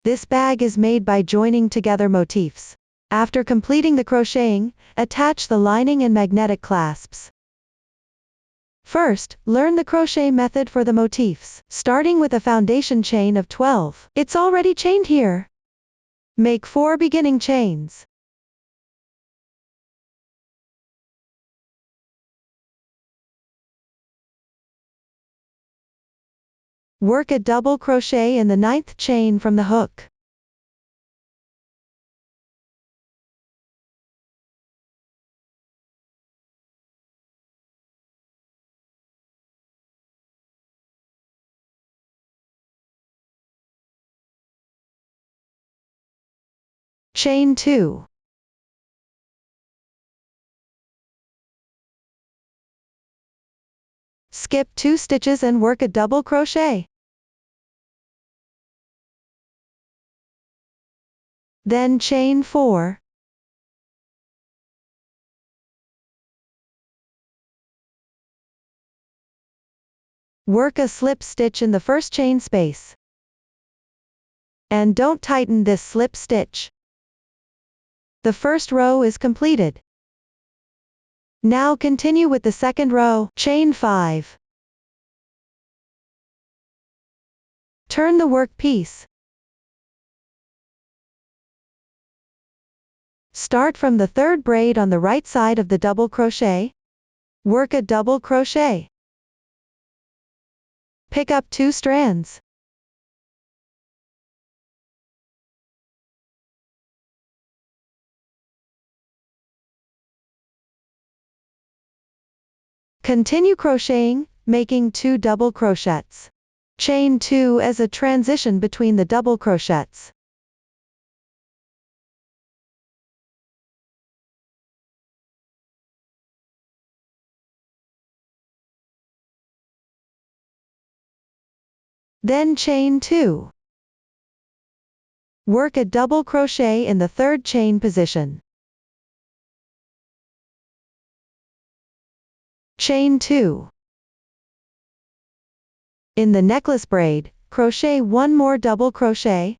This bag is made by joining together motifs. After completing the crocheting, attach the lining and magnetic clasps. First, learn the crochet method for the motifs, starting with a foundation chain of 12. It's already chained here. Make 4 beginning chains. Work a double crochet in the 9th chain from the hook. Chain 2. Skip 2 stitches and work a double crochet. Then chain 4. Work a slip stitch in the first chain space. And don't tighten this slip stitch. The first row is completed. Now continue with the second row, chain 5. Turn the work piece. Start from the 3rd braid on the right side of the double crochet. Work a double crochet. Pick up 2 strands. Continue crocheting, making 2 double crochets. Chain 2 as a transition between the double crochets. Then chain 2. Work a double crochet in the 3rd chain position. Chain 2. In the necklace braid, crochet 1 more double crochet.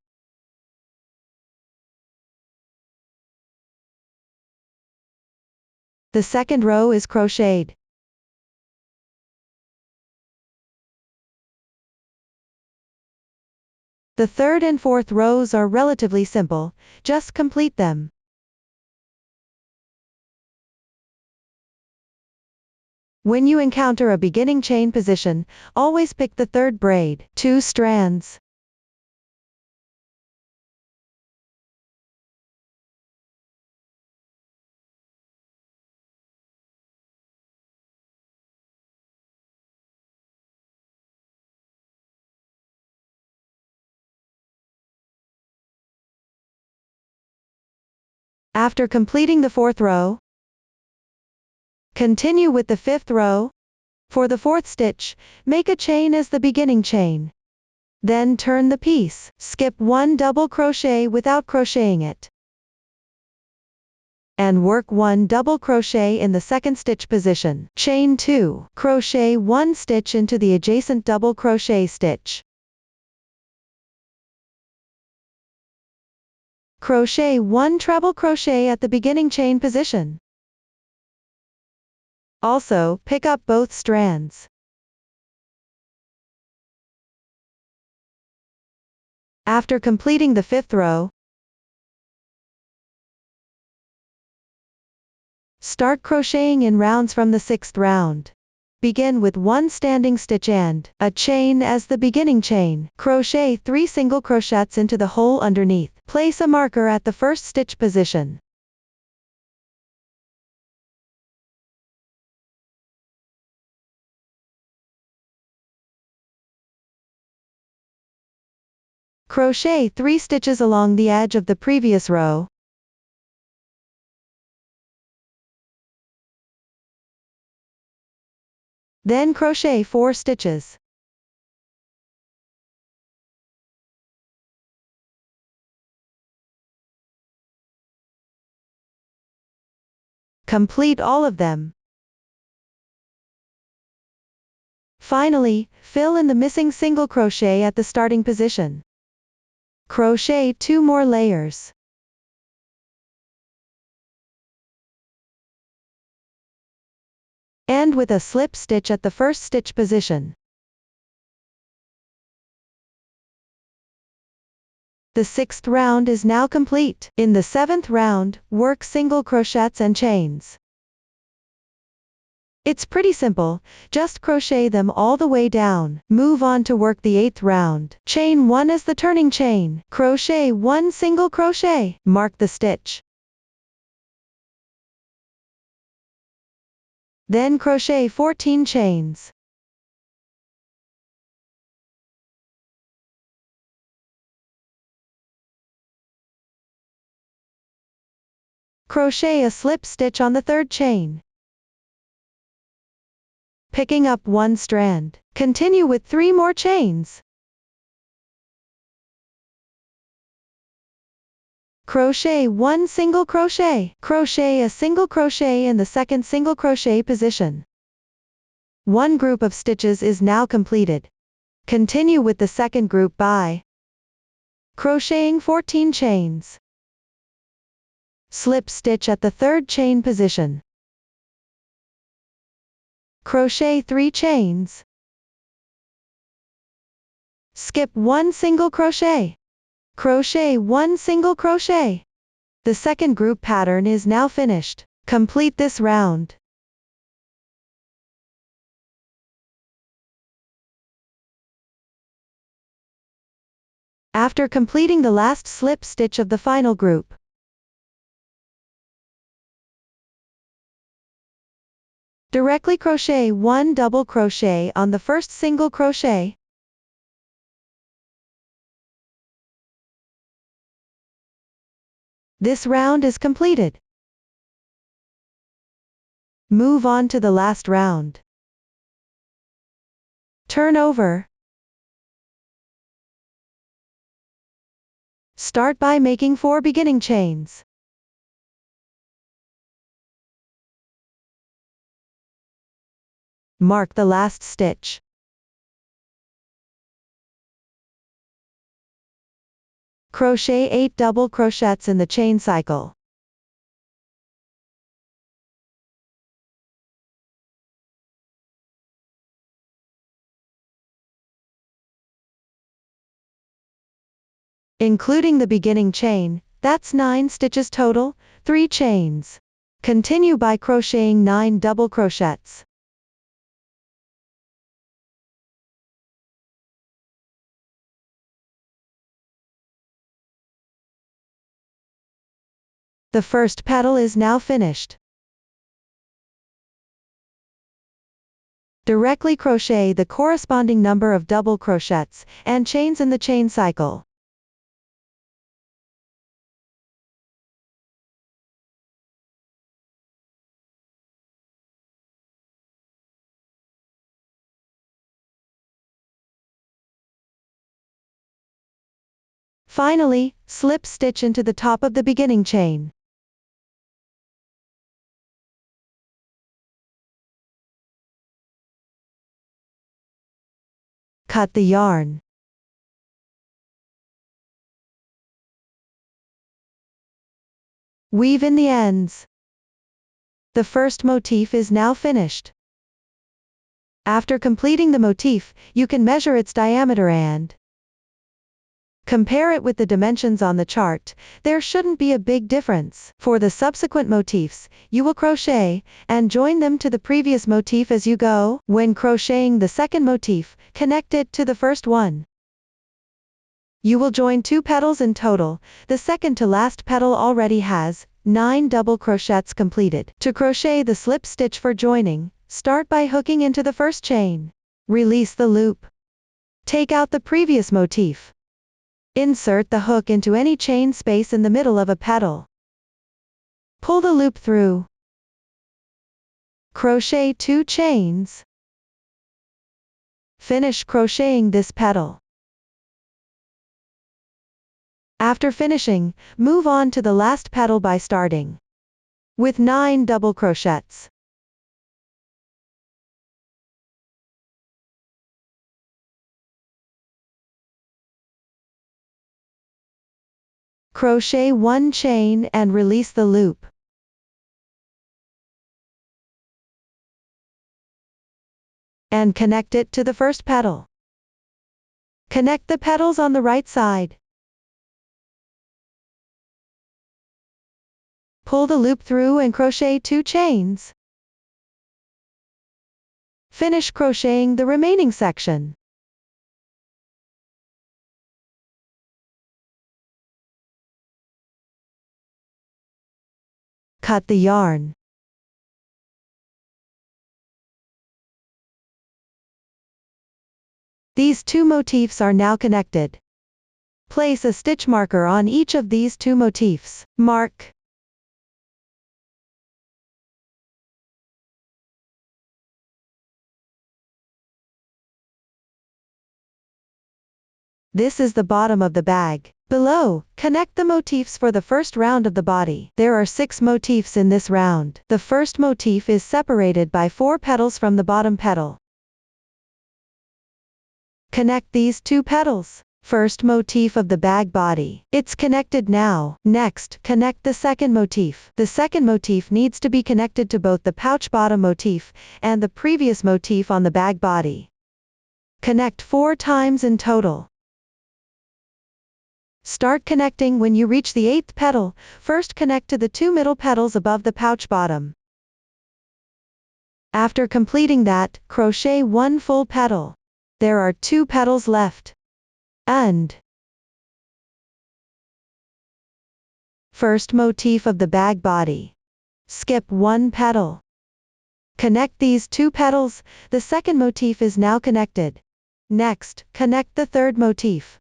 The second row is crocheted. The 3rd and 4th rows are relatively simple, just complete them. When you encounter a beginning chain position, always pick the 3rd braid, 2 strands. After completing the 4th row, continue with the 5th row. For the 4th stitch, make a chain as the beginning chain. Then turn the piece, skip 1 double crochet without crocheting it. And work 1 double crochet in the 2nd stitch position. Chain 2, crochet 1 stitch into the adjacent double crochet stitch. Crochet 1 treble crochet at the beginning chain position. Also, pick up both strands. After completing the 5th row, start crocheting in rounds from the 6th round. Begin with 1 standing stitch and a chain as the beginning chain. Crochet 3 single crochets into the hole underneath. Place a marker at the 1st stitch position. Crochet 3 stitches along the edge of the previous row. Then crochet 4 stitches. Complete all of them. Finally, fill in the missing single crochet at the starting position. Crochet 2 more layers. End with a slip stitch at the first stitch position. The 6th round is now complete. In the 7th round, work single crochets and chains. It's pretty simple, just crochet them all the way down. Move on to work the 8th round. Chain 1 as the turning chain. Crochet 1 single crochet. Mark the stitch. Then crochet 14 chains. Crochet a slip stitch on the 3rd chain. Picking up 1 strand. Continue with 3 more chains. Crochet 1 single crochet. Crochet a single crochet in the 2nd single crochet position. One group of stitches is now completed. Continue with the 2nd group by crocheting 14 chains. Slip stitch at the 3rd chain position. Crochet 3 chains. Skip 1 single crochet. Crochet 1 single crochet. The 2nd group pattern is now finished. Complete this round. After completing the last slip stitch of the final group, directly crochet 1 double crochet on the first single crochet. This round is completed. Move on to the last round. Turn over. Start by making 4 beginning chains. Mark the last stitch. Crochet 8 double crochets in the chain cycle. Including the beginning chain, that's 9 stitches total, 3 chains. Continue by crocheting 9 double crochets. The first petal is now finished. Directly crochet the corresponding number of double crochets and chains in the chain cycle. Finally, slip stitch into the top of the beginning chain. Cut the yarn. Weave in the ends. The first motif is now finished. After completing the motif, you can measure its diameter and compare it with the dimensions on the chart. There shouldn't be a big difference. For the subsequent motifs, you will crochet and join them to the previous motif as you go. When crocheting the second motif, connect it to the first one. You will join 2 petals in total. The second to last petal already has 9 double crochets completed. To crochet the slip stitch for joining, start by hooking into the first chain. Release the loop. Take out the previous motif. Insert the hook into any chain space in the middle of a petal. Pull the loop through. Crochet 2 chains. Finish crocheting this petal. After finishing, move on to the last petal by starting with 9 double crochets. Crochet 1 chain and release the loop. And connect it to the first petal. Connect the petals on the right side. Pull the loop through and crochet 2 chains. Finish crocheting the remaining section. Cut the yarn. These 2 motifs are now connected. Place a stitch marker on each of these 2 motifs. Mark. This is the bottom of the bag. Below, connect the motifs for the first round of the body. There are 6 motifs in this round. The first motif is separated by 4 petals from the bottom petal. Connect these 2 petals. First motif of the bag body. It's connected now. Next, connect the second motif. The second motif needs to be connected to both the pouch bottom motif and the previous motif on the bag body. Connect 4 times in total. Start connecting when you reach the 8th petal. First connect to the 2 middle petals above the pouch bottom. After completing that, crochet 1 full petal. There are 2 petals left. And first motif of the bag body. Skip 1 petal. Connect these 2 petals. The second motif is now connected. Next, connect the third motif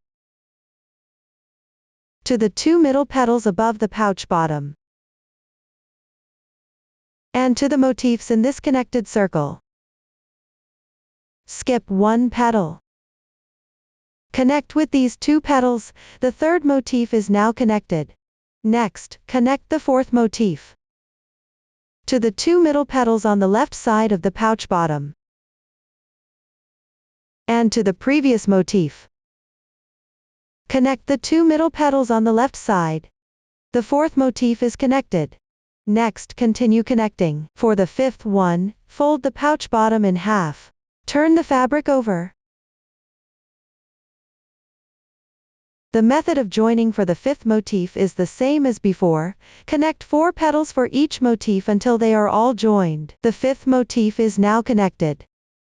to the 2 middle petals above the pouch bottom, and to the motifs in this connected circle. Skip 1 petal. Connect with these 2 petals, the third motif is now connected. Next, connect the fourth motif to the 2 middle petals on the left side of the pouch bottom, and to the previous motif. Connect the 2 middle petals on the left side. The fourth motif is connected. Next, continue connecting. For the fifth one, fold the pouch bottom in half. Turn the fabric over. The method of joining for the fifth motif is the same as before. Connect 4 petals for each motif until they are all joined. The fifth motif is now connected.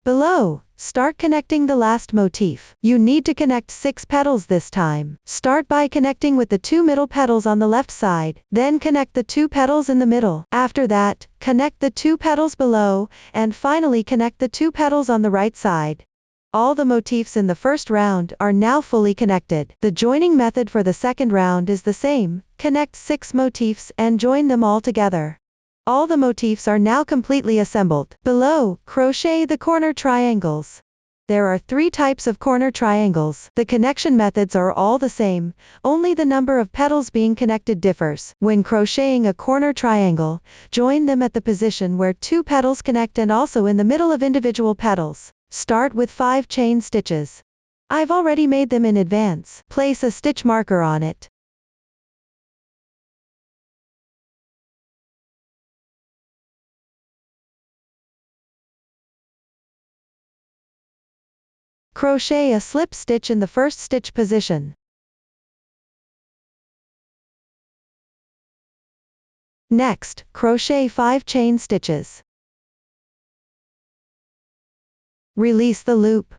Below, start connecting the last motif. You need to connect 6 petals this time. Start by connecting with the 2 middle petals on the left side, then connect the 2 petals in the middle. After that, connect the 2 petals below, and finally connect the 2 petals on the right side. All the motifs in the first round are now fully connected. The joining method for the second round is the same. Connect 6 motifs and join them all together. All the motifs are now completely assembled. Below, crochet the corner triangles. There are 3 types of corner triangles. The connection methods are all the same, only the number of petals being connected differs. When crocheting a corner triangle, join them at the position where 2 petals connect and also in the middle of individual petals. Start with 5 chain stitches. I've already made them in advance. Place a stitch marker on it. Crochet a slip stitch in the first stitch position. Next, crochet 5 chain stitches. Release the loop.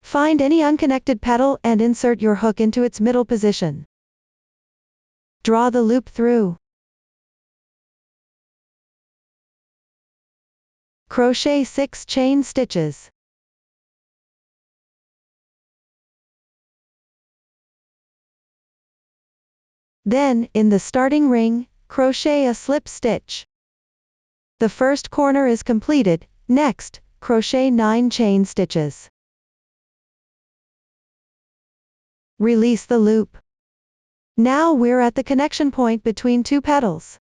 Find any unconnected petal and insert your hook into its middle position. Draw the loop through. Crochet 6 chain stitches. Then, in the starting ring, crochet a slip stitch. The first corner is completed. Next, crochet 9 chain stitches. Release the loop. Now we're at the connection point between 2 petals.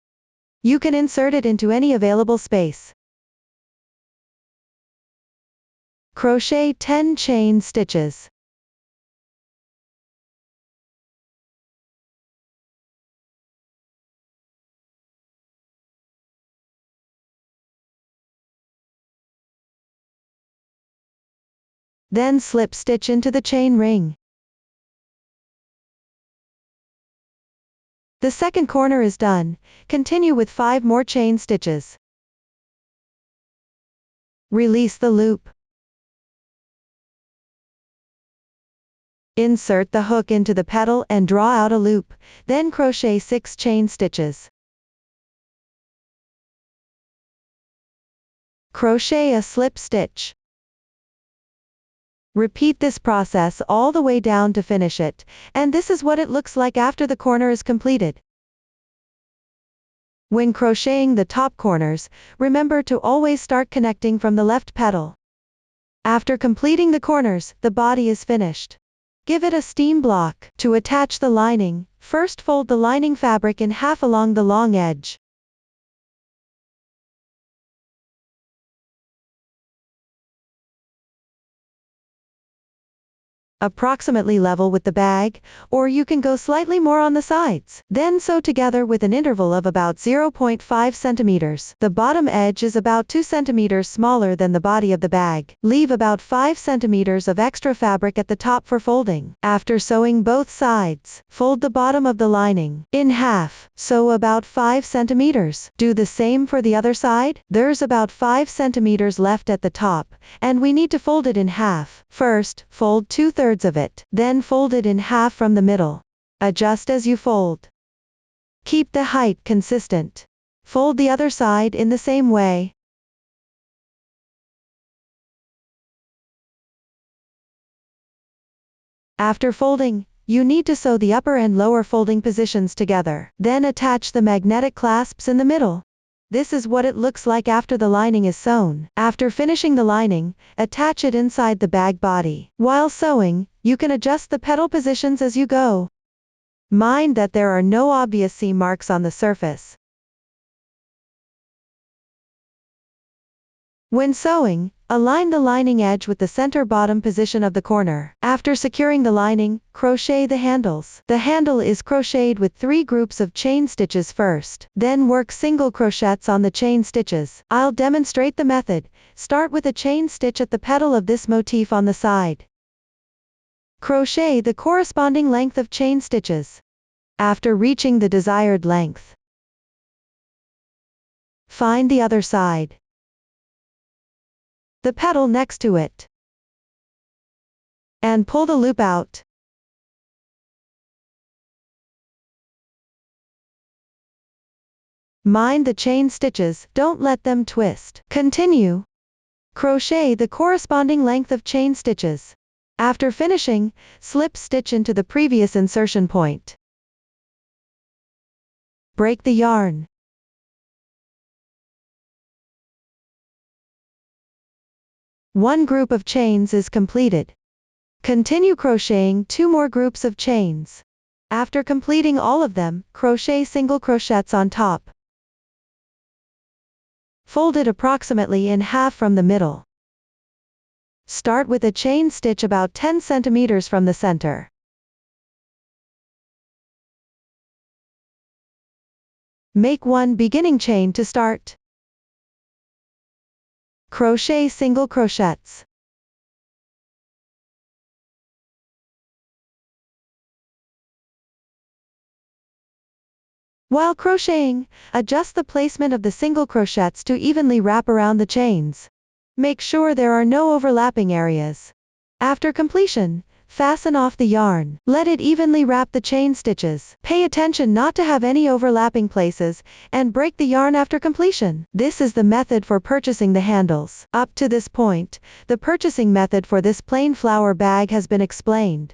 You can insert it into any available space. Crochet 10 chain stitches. Then slip stitch into the chain ring. The second corner is done. Continue with 5 more chain stitches. Release the loop. Insert the hook into the petal and draw out a loop, then crochet 6 chain stitches. Crochet a slip stitch. Repeat this process all the way down to finish it, and this is what it looks like after the corner is completed. When crocheting the top corners, remember to always start connecting from the left petal. After completing the corners, the body is finished. Give it a steam block. To attach the lining, first fold the lining fabric in half along the long edge. Approximately level with the bag, or you can go slightly more on the sides. Then sew together with an interval of about 0.5 centimeters. The bottom edge is about 2 centimeters smaller than the body of the bag. Leave about 5 centimeters of extra fabric at the top for folding. After sewing both sides, fold the bottom of the lining in half. Sew about 5 centimeters. Do the same for the other side. There's about 5 centimeters left at the top, and we need to fold it in half. First, fold 2/3 of it, then fold it in half from the middle. Adjust as you fold. Keep the height consistent. Fold the other side in the same way. After folding, you need to sew the upper and lower folding positions together. Then attach the magnetic clasps in the middle. This is what it looks like after the lining is sewn. After finishing the lining, attach it inside the bag body. While sewing, you can adjust the petal positions as you go. Mind that there are no obvious seam marks on the surface. When sewing, align the lining edge with the center bottom position of the corner. After securing the lining, crochet the handles. The handle is crocheted with 3 groups of chain stitches first. Then work single crochets on the chain stitches. I'll demonstrate the method. Start with a chain stitch at the petal of this motif on the side. Crochet the corresponding length of chain stitches. After reaching the desired length, find the other side, the petal next to it, and pull the loop out. Mind the chain stitches, don't let them twist. Continue. Crochet the corresponding length of chain stitches. After finishing, slip stitch into the previous insertion point. Break the yarn. One group of chains is completed. Continue crocheting 2 more groups of chains. After completing all of them, crochet single crochets on top. Fold it approximately in half from the middle. Start with a chain stitch about 10 centimeters from the center. Make 1 beginning chain to start. Crochet single crochets. While crocheting, adjust the placement of the single crochets to evenly wrap around the chains. Make sure there are no overlapping areas. After completion, fasten off the yarn. Let it evenly wrap the chain stitches. Pay attention not to have any overlapping places, and break the yarn after completion. This is the method for purchasing the handles. Up to this point, the purchasing method for this plain flower bag has been explained.